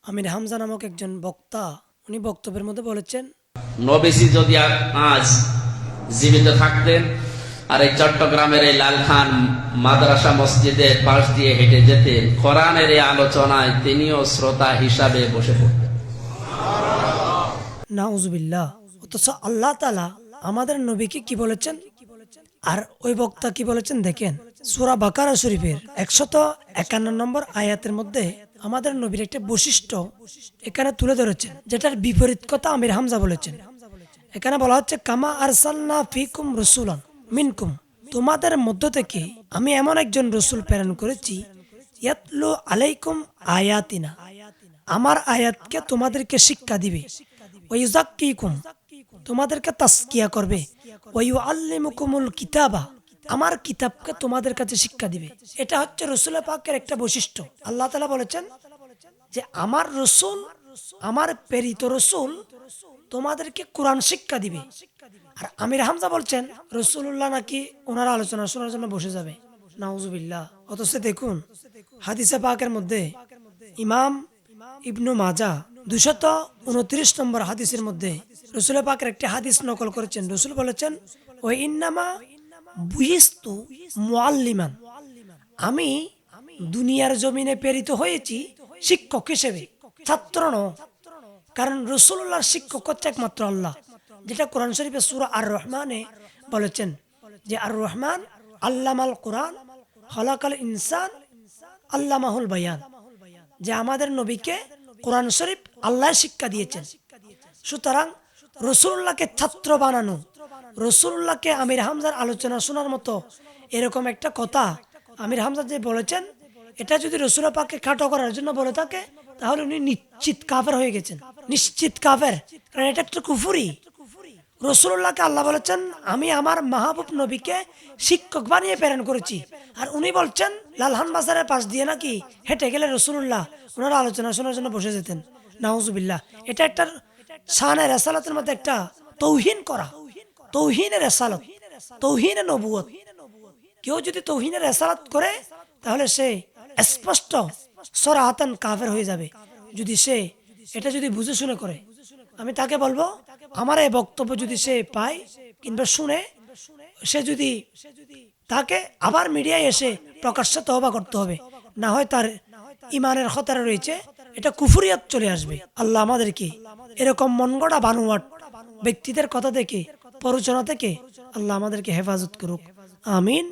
আমির হামজা নামক একজন বক্তা, উনি বক্তব্যের মধ্যে বলেছেন, নবীজি যদি আজ জীবিত থাকতেন আর এই চট্টগ্রামের এই লালখান মাদ্রাসা মসজিদের পাশ দিয়ে হেঁটে যেতেন, কোরআনের এই আলোচনায় তিনিও শ্রোতা হিসাবে বসে পড়তেন। নাউজুবিল্লাহ। অথচ আল্লাহ তাআলা আমাদের নবীকে কি বলেছেন, আর ওই বক্তা কি বলেছেন দেখেন। সূরা বাকারা শরীফের 151 নম্বর আয়াতের মধ্যে আমাদের নবীর একটা বৈশিষ্ট্য এখানে তুলে ধরেছেন, যেটার বিপরীত কথা আমির হামজা বলেছেন। এখানে বলা হচ্ছে, কামা আরসালনা ফিকুম রাসূলান মিনকুম, তোমাদের মধ্য থেকে আমি এমন একজন রসুল প্রেরণ করেছি, ইয়াতলু আলাইকুম আয়াতিনা, আমার আয়াতকে তোমাদেরকে শিক্ষা দিবে, ওয়াইউযাক্কিকুম, তোমাদেরকে তাসকিয়া করবে, ওয়াইউআল্লিমুকুমুল কিতাবা, আমার কিতাবকে তোমাদের কাছে শিক্ষা দিবে। এটা হচ্ছে রসুল পাকের একটা বৈশিষ্ট্য। আল্লাহ তাআলা বলেছেন যে আমার রসুল, আমার প্রেরিত রসুল তোমাদেরকে কোরআন শিক্ষা দিবে। আর আমির হামজা বলছেন রসুল্লাহ নাকি ওনার আলোচনা শোনার জন্য বসে যাবে। নাউজুবিল্লাহ। অথচ দেখুন হাদিসে পাকের মধ্যে ইমাম ইবনু মাজা 229 নম্বর হাদিসের মধ্যে রসুল পাকের একটি হাদিস নকল করেছেন। রসুল বলেছেন, ও ইন্নামা বুইস্তু মুআল্লিমান, আমি দুনিয়ার জমিনে প্রেরিত হয়েছি শিক্ষক হিসেবে, ছাত্র নয়। কারণ রসুল্লাহর শিক্ষক হচ্ছে একমাত্র আল্লাহ, যেটা কোরআন শরীফে সূরা আর রহমানে বলেছেন যে আর রহমান আল্লামাল কোরআন খলাকাল ইনসান আল্লামাহুল বায়ান, যে আমাদের নবীকে কোরআন শরীফ আল্লাহ শিক্ষা দিয়েছেন। সুতরাং রসুল্লাহকে ছাত্র বানানো, রসুল্লাহকে আমির হামজার আলোচনা শোনার মতো এরকম একটা কথা আমির হামজা যে বলেছেন, এটা যদি রসুল পাককে খাটো করার জন্য বলে থাকে, তাহলে উনি নিশ্চিত কাফের হয়ে গেছেন, নিশ্চিত কাফের। কারণ এটা একটা কুফরি। রসুল্লাহকে আল্লাহ বলেছেন, আমি আমার মাহবুব নবীকে শিক্ষক বানিয়ে প্রেরণ করেছি, আর উনি বলছেন লালহান বাজারের পাশ দিয়ে নাকি হেঁটে গেলে রসুল্লাহ ওনার আলোচনা শোনার জন্য বসে যেতেন। নাউজুবিল্লাহ। এটা একটা শানের রেসালাতের মধ্যে একটা তৌহিন করা, তৌহিনের রেসালত, তৌহিনের নবুয়ত। কেউ যদি তৌহিনের রেসালাত করে, তাহলে সে স্পষ্ট সরাহাতান কাফের হয়ে যাবে। যদি সে এটা যদি বুঝে শুনে করে, আমি তাকে বলবো, আমার এই বক্তব্য যদি সে পায় কিংবা শুনে, সে যদি তাকে আবার মিডিয়ায় এসে প্রকাশ্যে তওবা করতে হবে, না হয় তার ইমানের খতরা রয়েছে, এটা কুফরিয়াত চলে আসবে। আল্লাহ আমাদেরকে এরকম মনগড়া বানোয়াট ব্যক্তিদের কথা থেকে, প্ররোচনা থেকে আল্লাহ আমাদেরকে হেফাজত করুক। আমিন।